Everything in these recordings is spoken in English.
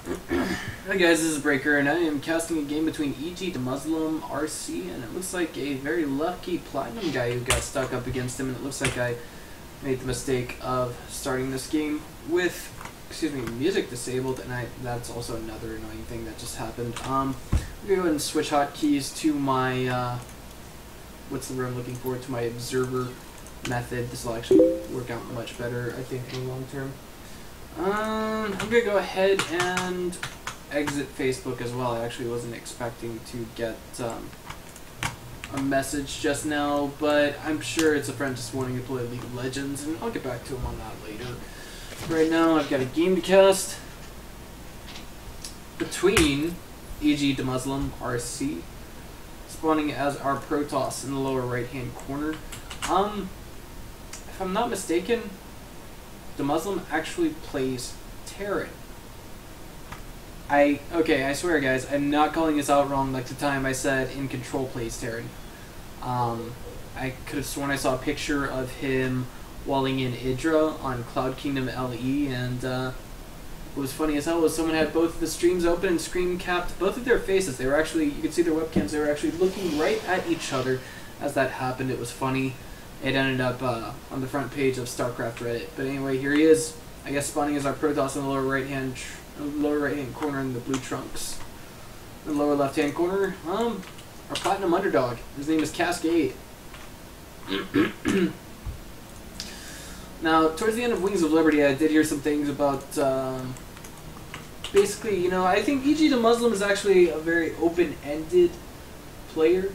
Hi guys, this is Breaker, and I am casting a game between EGDeMuslimRC, and it looks like a very lucky Platinum guy who got stuck up against him, and it looks like I made the mistake of starting this game with, music disabled, and that's also another annoying thing that just happened. I'm gonna go ahead and switch hotkeys to my, what's the word I'm looking for, to my observer method. This will actually work out much better, I think, in the long term. I'm gonna go ahead and exit Facebook as well. I actually wasn't expecting to get a message just now, but I'm sure it's a friend just wanting to play League of Legends, and I'll get back to him on that later. Right now, I've got a game to cast between EGDeMuslimRC, spawning as our Protoss in the lower right-hand corner. If I'm not mistaken, the Muslim actually plays Terran. I swear guys, I'm not calling this out wrong like the time I said In Control plays Terran. I could have sworn I saw a picture of him walling in Idra on Cloud Kingdom LE, and what was funny as hell was someone had both of the streams open and screen capped both of their faces. They were actually, you could see their webcams, they were actually looking right at each other as that happened. It was funny. It ended up on the front page of StarCraft Reddit. But anyway, here he is. I guess spawning as our Protoss in the lower right hand corner in the blue trunks. In the lower left hand corner, our Platinum underdog. His name is Cascade. Now, towards the end of Wings of Liberty, I did hear some things about basically, you know, I think EGDeMuslim is actually a very open-ended player.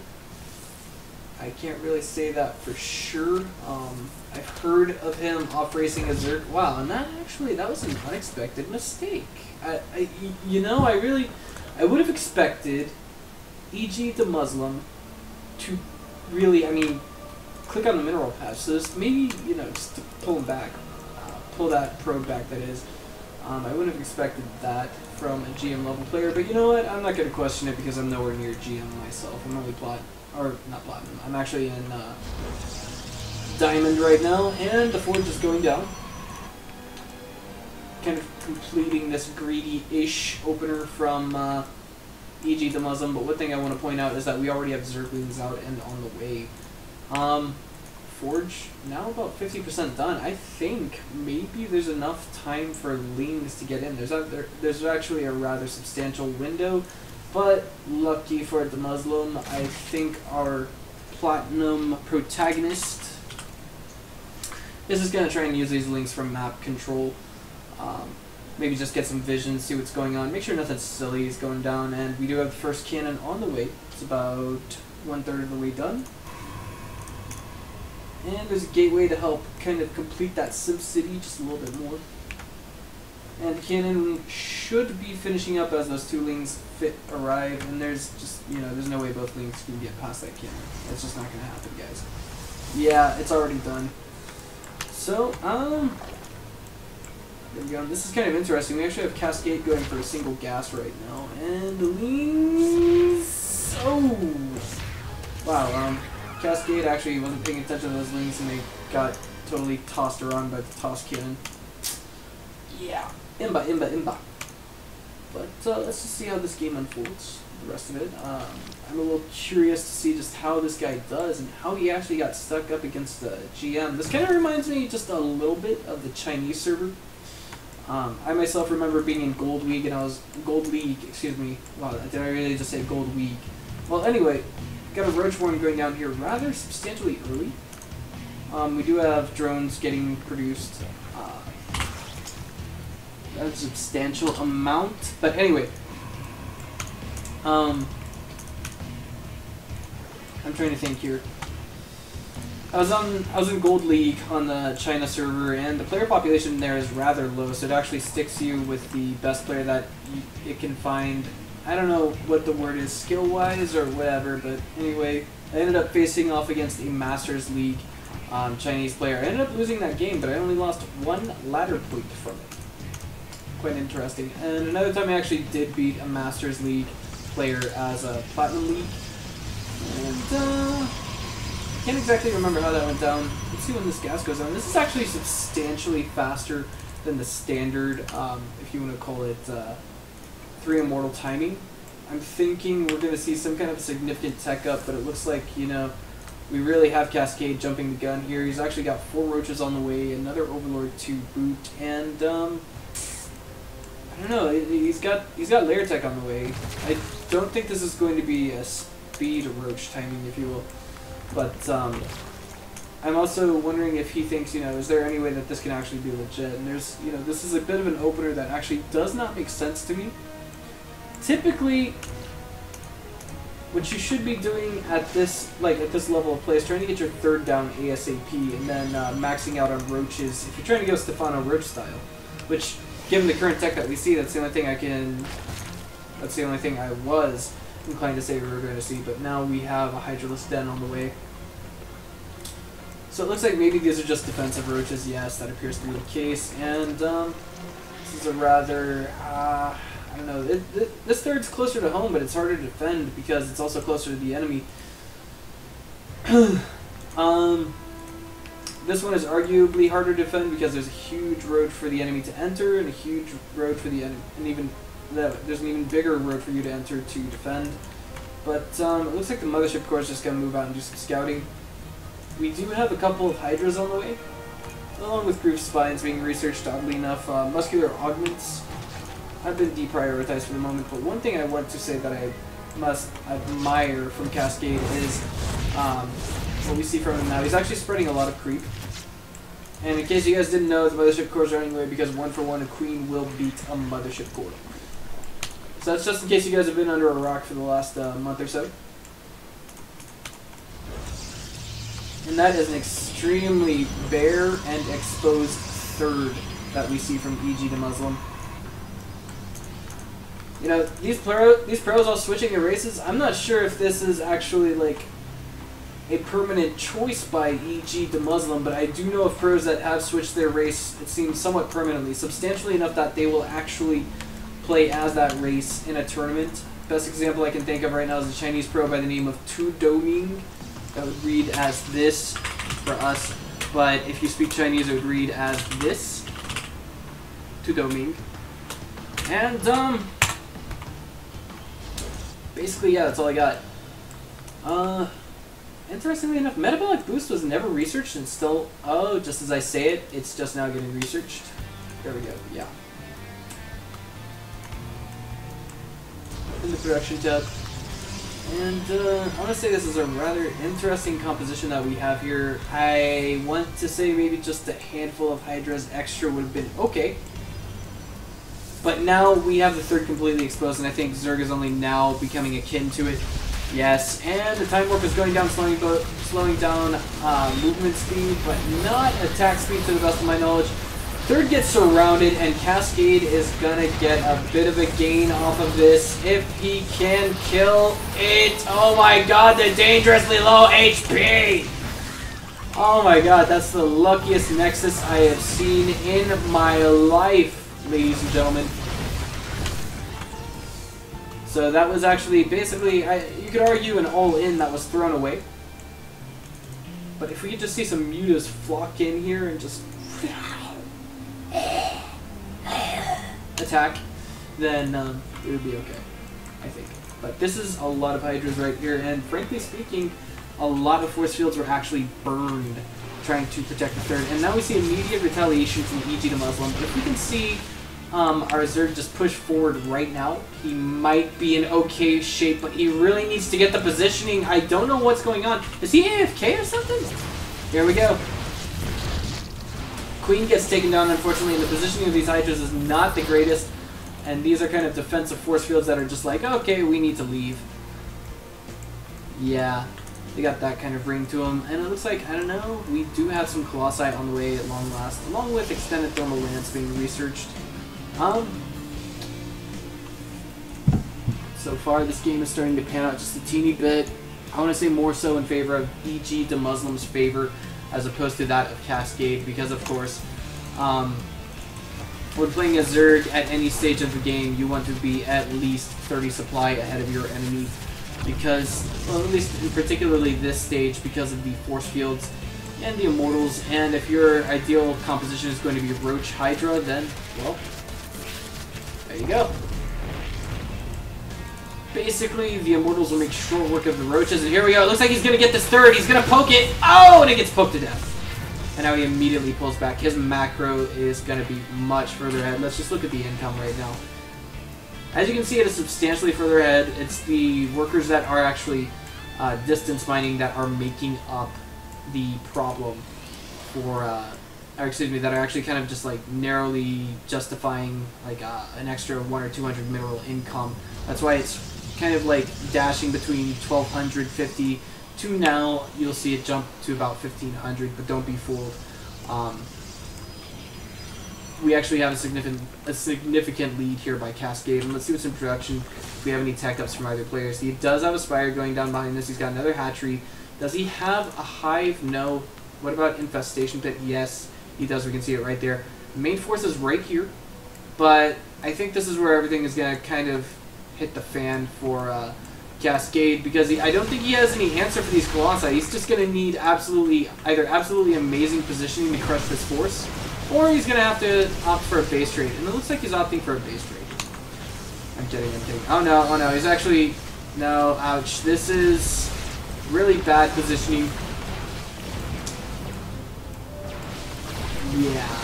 I can't really say that for sure. I've heard of him off racing a Zerg. Wow, and that was an unexpected mistake. I would have expected EGDeMuslim to really, click on the mineral patch. So this maybe, just to pull him back, pull that probe back, that is. I wouldn't have expected that from a GM level player, but you know what? I'm not going to question it because I'm nowhere near GM myself. I'm only not platinum. I'm actually in diamond right now, and the forge is going down. Kind of completing this greedy-ish opener from EGDeMuslim, but one thing I want to point out is that we already have Zerglings out and on the way. Forge now about 50% done. I think maybe there's enough time for Lings to get in. There's actually a rather substantial window. But lucky for the Muslim, I think our Platinum protagonist is just going to try and use these links from map control. Maybe just get some vision, see what's going on, make sure nothing silly is going down, and we do have the first cannon on the way. It's about 1/3 of the way done. And there's a gateway to help kind of complete that Sim City just a little bit more. And the cannon should be finishing up as those two Lings arrive, and there's just, there's no way both Lings can get past that cannon. That's just not going to happen, guys. Yeah, it's already done. So, there we go. This is kind of interesting. We actually have Cascade going for a single gas right now, and the Lings... Oh! Wow, Cascade actually wasn't paying attention to those Lings, and they got totally tossed around by the toss cannon. Yeah. Imba. But let's just see how this game unfolds, the rest of it. I'm a little curious to see just how this guy does and how he actually got stuck up against the GM. This kind of reminds me just a little bit of the Chinese server. I myself remember being in Gold League, and I was... Gold League, excuse me. Wow, did I really just say Gold League? Well, anyway, got a Roach Warren going down here rather substantially early. We do have drones getting produced. A substantial amount, but anyway, I'm trying to think here. I was in Gold League on the China server, and the player population there is rather low, so it actually sticks you with the best player that it can find. I don't know what the word is, skill-wise or whatever, but anyway, I ended up facing off against a Masters League Chinese player. I ended up losing that game, but I only lost 1 ladder point from it. Quite interesting. And another time I actually did beat a Masters League player as a Platinum League. And can't exactly remember how that went down. Let's see when this gas goes on. This is actually substantially faster than the standard, if you want to call it 3 Immortal timing. I'm thinking we're going to see some kind of significant tech up, but it looks like, you know, we really have Cascade jumping the gun here. He's actually got 4 Roaches on the way, another Overlord to boot, and I don't know, he's got layer tech on the way. I don't think this is going to be a speed Roach timing, if you will, but I'm also wondering if he thinks, you know, is there any way that this can actually be legit? And there's, you know, this is a bit of an opener that actually does not make sense to me. Typically, what you should be doing at this level of play is trying to get your 3rd down ASAP, and then maxing out on Roaches if you're trying to go Stefano Roach style. Which, given the current tech that we see, that's the only thing I was inclined to say we were going to see. But now we have a Hydraless Den on the way. So it looks like maybe these are just defensive Roaches. Yes, that appears to be the case. And this is a rather, I don't know, this 3rd's closer to home, but it's harder to defend because it's also closer to the enemy. This one is arguably harder to defend because there's a huge road for the enemy to enter and a huge road for the enemy, and there's an even bigger road for you to enter to defend. But it looks like the Mothership Corps is just going to move out and do some scouting. We do have a couple of Hydras on the way, along with Groove Spines being researched, oddly enough. Muscular Augments have been deprioritized for the moment, but one thing I want to say that I must admire from Cascade is what we see from him now. He's actually spreading a lot of creep. And in case you guys didn't know, the Mothership Corps is running away because 1-for-1 a Queen will beat a Mothership Corps. So that's just in case you guys have been under a rock for the last month or so. And that is an extremely bare and exposed 3rd that we see from EGDeMuslim. You know, these pros all switching their races, I'm not sure if this is actually like a permanent choice by EGDeMuslim, but I do know of pros that have switched their race, it seems, somewhat permanently, substantially enough that they will actually play as that race in a tournament. Best example I can think of right now is a Chinese pro by the name of Tu Doming. That would read as this for us, but if you speak Chinese, it would read as this. Tu Doming. And, basically, yeah, that's all I got. Interestingly enough, Metabolic Boost was never researched and still, oh, just as I say it, it's just now getting researched. There we go, yeah. In the production tab. And I want to say this is a rather interesting composition that we have here. I want to say maybe just a handful of Hydras extra would have been okay. But now we have the 3rd completely exposed, and I think Zerg is only now becoming akin to it. Yes, and the Time Warp is going down, slowing down movement speed, but not attack speed to the best of my knowledge. 3rd gets surrounded, and Cascade is gonna get a bit of a gain off of this if he can kill it. Oh my god, the dangerously low HP! Oh my god, that's the luckiest Nexus I have seen in my life, ladies and gentlemen. So that was actually basically, you could argue an all-in that was thrown away. But if we could just see some mutas flock in here and just attack, then it would be okay, I think. But this is a lot of Hydras right here, and frankly speaking, a lot of force fields were actually burned trying to protect the 3rd. And now we see immediate retaliation from EGDeMuslim. If we can see our Zerg just push forward right now, he might be in okay shape, but he really needs to get the positioning. I don't know what's going on. Is he AFK or something? Here we go. Queen gets taken down, unfortunately, and the positioning of these Hydras is not the greatest. And these are kind of defensive force fields that are just like, okay, we need to leave. Yeah, they got that kind of ring to them. And it looks like, I don't know, we do have some Colossi on the way at long last, along with Extended Thermal Lance being researched. So far, this game is starting to pan out just a teeny bit. I want to say more so in favor of EGDeMuslim's favor as opposed to that of Cascade, because of course, when playing a Zerg at any stage of the game, you want to be at least 30 supply ahead of your enemy, because, well, at least in particularly this stage, because of the force fields and the Immortals, and if your ideal composition is going to be Roach Hydra, then, well, there you go. basically, the Immortals will make short work of the Roaches. And here we go. It looks like he's going to get this third. He's going to poke it. Oh, and it gets poked to death. And now he immediately pulls back. His macro is going to be much further ahead. Let's just look at the income right now. As you can see, it is substantially further ahead. It's the workers that are actually distance mining that are making up the problem for, or excuse me, that are actually kind of just like narrowly justifying like an extra 100 or 200 mineral income. That's why it's kind of like dashing between 1250 to now. You'll see it jump to about 1500, but don't be fooled. We actually have a significant lead here by Cascade, and let's see what's in production. If we have any tech ups from either players, he does have a Spire going down behind this. He's got another hatchery. Does he have a hive? No. What about infestation pit? Yes, he does. We can see it right there. The main force is right here, but I think this is where everything is going to kind of hit the fan for Cascade, because I don't think he has any answer for these Colossi. He's just going to need either absolutely amazing positioning to crush this force, or he's going to have to opt for a base trade. And it looks like he's opting for a base trade. I'm kidding. Oh no, he's actually... No, ouch. This is really bad positioning. Yeah.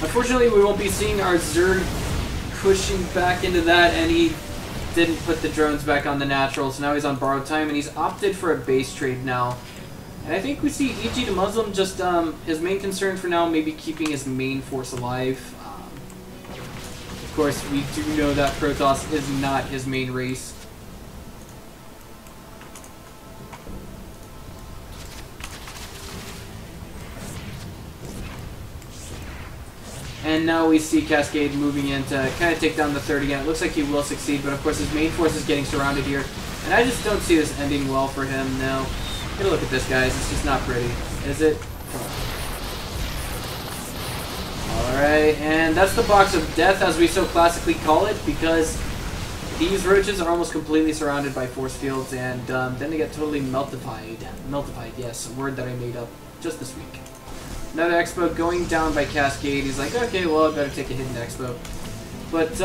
Unfortunately, we won't be seeing our Zerg pushing back into that, and he didn't put the drones back on the natural, so now he's on borrowed time, and he's opted for a base trade now. And I think we see EGDeMuslim just, his main concern for now may be keeping his main force alive. Of course, we do know that Protoss is not his main race. And now we see Cascade moving in to kind of take down the third again. It looks like he will succeed, but of course his main force is getting surrounded here. And I just don't see this ending well for him now. Get a look at this, guys. It's just not pretty, is it? Come on. Alright, and that's the box of death, as we so classically call it, because these roaches are almost completely surrounded by force fields, and then they get totally meltified. Meltified, yes, a word that I made up just this week. Another expo going down by Cascade. He's like, okay, well, I better take a hidden expo. But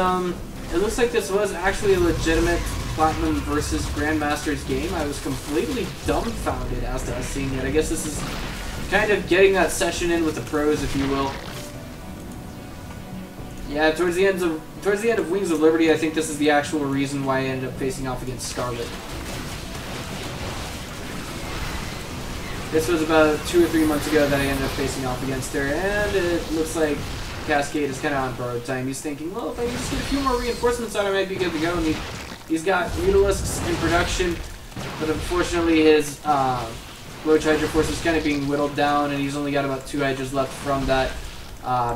it looks like this was actually a legitimate Platinum versus Grandmasters game. I was completely dumbfounded as to us seeing it. I guess this is kind of getting that session in with the pros, if you will. Yeah, towards the end of Wings of Liberty, I think this is the actual reason why I ended up facing off against Scarlet. This was about 2 or 3 months ago that I ended up facing off against her, and it looks like Cascade is kind of on borrowed time. He's thinking, well, if I can just get a few more reinforcements out, I might be good to go. And he's got Mutalisks in production, but unfortunately his Roach Hydra force is kind of being whittled down, and he's only got about 2 Hydras left from that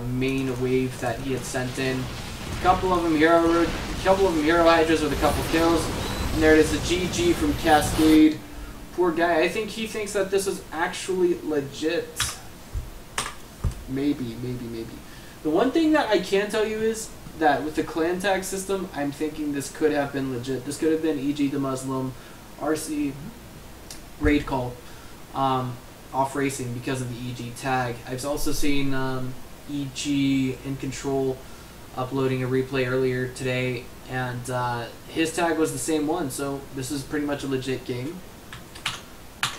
main wave that he had sent in. A couple of them Hero Hydras with a couple kills, and there it is, a GG from Cascade. Poor guy. I think he thinks that this is actually legit. Maybe. The one thing that I can tell you is that with the clan tag system, I'm thinking this could have been legit. This could have been EGDeMuslimRC raid call off racing because of the EG tag. I've also seen EG in control uploading a replay earlier today, and his tag was the same one, so this is pretty much a legit game.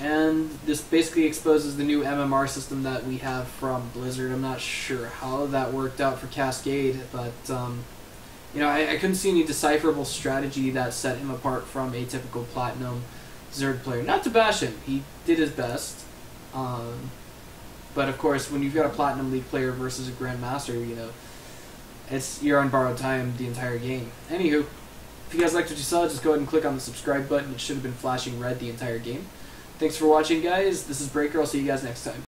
And this basically exposes the new MMR system that we have from Blizzard. I'm not sure how that worked out for Cascade, but you know, I couldn't see any decipherable strategy that set him apart from a typical Platinum Zerg player. Not to bash him, he did his best. But of course, when you've got a Platinum League player versus a Grandmaster, you know, you're on borrowed time the entire game. Anywho, if you guys liked what you saw, just go ahead and click on the subscribe button. It should have been flashing red the entire game. Thanks for watching, guys. This is Breaker. I'll see you guys next time.